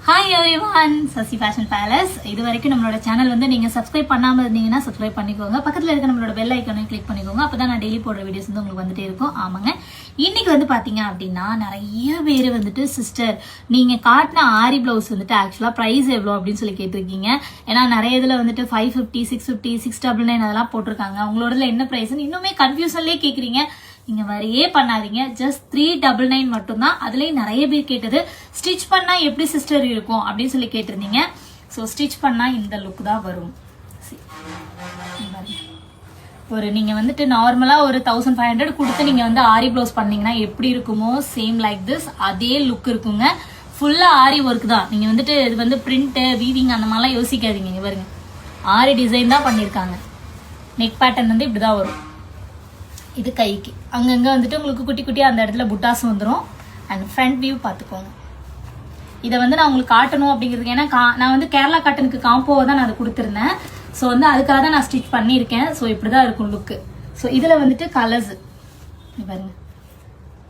Hi everyone, Sasi Fashion Palace. இது வரைக்கும் நம்மளோட சேனல் வந்து நீங்க சப்ஸ்கிரைப் பண்ணாம இருந்தீங்கன்னா சப்ஸ்கிரைப் பண்ணிக்கோங்க. பக்கத்துல இருக்க நம்மளோட பெல் ஐகானை கிளிக் பண்ணிக்கோங்க. அப்பதான் நான் டெய்லி போடுற வீடியோஸ் வந்து உங்களுக்கு வந்துட்டே இருக்கும். ஆமாங்க. இன்னைக்கு வந்து பாத்தீங்க அப்படின்னா நிறைய பேர் வந்துட்டு சிஸ்டர் நீங்க காட்டின ஆரி பிளவுஸ் வந்துட்டு ஆக்சுவலா பிரைஸ் எவ்வளவு அப்படின்னு சொல்லி கேட்டிருக்கீங்க. ஏன்னா நிறைய இதுல வந்துட்டு 550, 650, 699 அதெல்லாம் போட்டிருக்காங்க. உங்களோடதுல என்ன பிரைஸ்ன்னு இன்னுமே கன்ஃபியூஷன்லயே கேக்குறீங்க. நீங்க வரையே பண்ணாதீங்க. ஜஸ்ட் 399 மட்டும் தான். அதுலயும் நிறைய பேர் கேட்டது ஸ்டிச் பண்ணா எப்படி சிஸ்டர் இருக்கும் அப்படின்னு சொல்லி கேட்டிருந்தீங்க. ஸோ ஸ்டிச் பண்ணா இந்த லுக் தான் வரும். ஒரு நீங்க வந்துட்டு நார்மலா ஒரு 1500 கொடுத்து நீங்க வந்து ஆரி பிளவுஸ் பண்ணீங்கன்னா எப்படி இருக்குமோ சேம் லைக் திஸ் அதே லுக் இருக்குங்க. ஃபுல்லா ஆரி ஒர்க் தான். நீங்க வந்துட்டு இது வந்து பிரிண்ட் வீவிங் அந்த மாதிரிலாம் யோசிக்காதீங்க. இங்க பாருங்க, ஆரி டிசைன் தான் பண்ணிருக்காங்க. நெக் பேட்டர்ன் வந்து இப்படிதான் வரும். இது கைக்கு அங்கங்க வந்துட்டு உங்களுக்கு குட்டி குட்டியா அந்த இடத்துல புட்டாஸ் வந்துடும். அண்ட் ஃப்ரண்ட் வியூ பார்த்துக்கோங்க. இதை வந்து நான் உங்களுக்கு காட்டணும் அப்படிங்கிறதுக்கு, ஏன்னா நான் வந்து கேரளா காட்டனுக்கு காம்போவை தான் நான் அதை கொடுத்துருந்தேன். ஸோ வந்து அதுக்காக தான் நான் ஸ்டிச் பண்ணியிருக்கேன். ஸோ இப்படிதான் இருக்கும் லுக்கு. ஸோ இதில் வந்துட்டு கலர்ஸ் பாருங்க,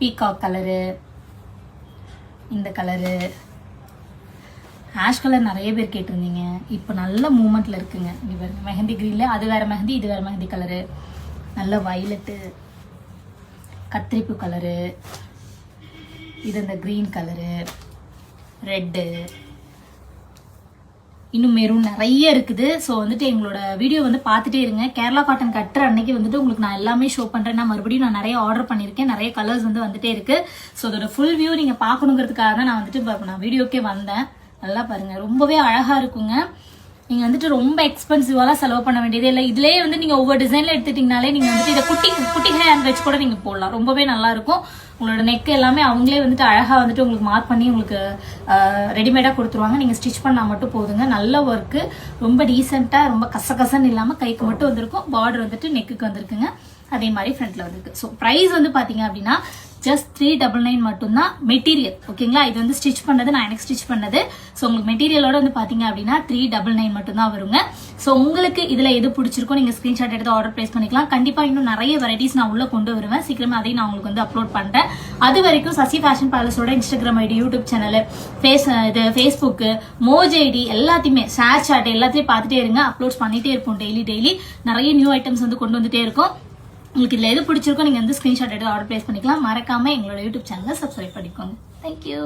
பீகாக் கலரு, இந்த கலரு, ஆஷ் கலர் நிறைய பேர் கேட்டிருந்தீங்க. இப்போ நல்ல மூமெண்ட்ல இருக்குங்க. இங்க பாருங்க, மெஹந்தி கிரீன்ல அது வேற மெஹந்தி, இது வேற மெஹந்தி கலரு, நல்ல வயலட்டு, கத்திரிப்பு கலரு, இது இந்த கிரீன் கலரு, ரெட்டு, இன்னும் மெரூன் நிறைய இருக்குது. ஸோ வந்துட்டு எங்களோட வீடியோ வந்து பார்த்துட்டே இருங்க. கேரளா காட்டன் கட்டுற அன்னைக்கு வந்துட்டு உங்களுக்கு நான் எல்லாமே ஷோ பண்றேன். நான் மறுபடியும் நான் நிறைய ஆர்டர் பண்ணியிருக்கேன். நிறைய கலர்ஸ் வந்து வந்துட்டே இருக்கு. ஸோ அதோட ஃபுல் வியூ நீங்க பார்க்கணுங்கிறதுக்காக தான் நான் வந்துட்டு நான் வீடியோக்கே வந்தேன். நல்லா பாருங்க, ரொம்பவே அழகா இருக்குங்க. நீங்க வந்துட்டு ரொம்ப எக்ஸ்பென்சிவாலாம் செலவு பண்ண வேண்டியதே இல்லை. இதுலயே வந்து நீங்க ஒவ்வொரு டிசைன்ல எடுத்துட்டீங்கனாலே நீங்க வந்துட்டு இதை குட்டி ஹேண்ட் வச்சு கூட நீங்க போடலாம். ரொம்பவே நல்லா இருக்கும். உங்களோட நெக் எல்லாமே அவங்களே வந்துட்டு அழகா வந்துட்டு உங்களுக்கு மார்க் பண்ணி உங்களுக்கு ரெடிமேடா கொடுத்துருவாங்க. நீங்க ஸ்டிச் பண்ணா மட்டும் போதுங்க. நல்ல ஒர்க்கு, ரொம்ப டீசெண்டா, ரொம்ப கசகசன்னு இல்லாம கைக்கு மட்டும் வந்திருக்கும். பார்டர் வந்துட்டு நெக்குக்கு வந்திருக்குங்க. அதே மாதிரி ஃப்ரண்ட்ல வந்திருக்கு. ஸோ பிரைஸ் வந்து பாத்தீங்க அப்படின்னா ஜஸ்ட் 399 மட்டும்தான். மெட்டீரியல் ஓகேங்களா, இது வந்து ஸ்டிச் பண்ணது, நான் எனக்கு ஸ்டிச் பண்ணது. ஸோ உங்களுக்கு மெட்டீரியலோட வந்து பாத்தீங்க அப்படின்னா 399 மட்டும்தான் வருங்க. ஸோ உங்களுக்கு இதுல எது பிடிச்சிருக்கோ நீங்க ஸ்கிரீன்ஷாட் எடுத்து ஆர்டர் பிளேஸ் பண்ணிக்கலாம். கண்டிப்பா இன்னும் நிறைய வெரைட்டிஸ் நான் உள்ள கொண்டு வருவேன். சீக்கிரமா அதையும் நான் உங்களுக்கு வந்து அப்லோட் பண்றேன். அது வரைக்கும் சசி ஃபேஷன் பேலஸோட Instagram ID, YouTube channel, Facebook, Moj ID எல்லாத்தையுமே ஷேர் சாட் எல்லாத்தையும் பார்த்துட்டே இருங்க. அப்லோட்ஸ் பண்ணிட்டே இருப்போம். டெய்லி நிறைய நியூ ஐட்டம்ஸ் வந்து கொண்டு வந்துட்டே இருக்கும். உங்களுக்கு இதுல எது பிடிச்சிருக்கோ நீங்க வந்து ஸ்கிரீன்ஷாட் எடுத்து ஆர்டர் பிளேஸ் பண்ணிக்கலாம். மறக்காம எங்களோட யூடியூப் சேனலை சப்ஸ்கிரைப் பண்ணிக்கோங்க. தேங்க்யூ.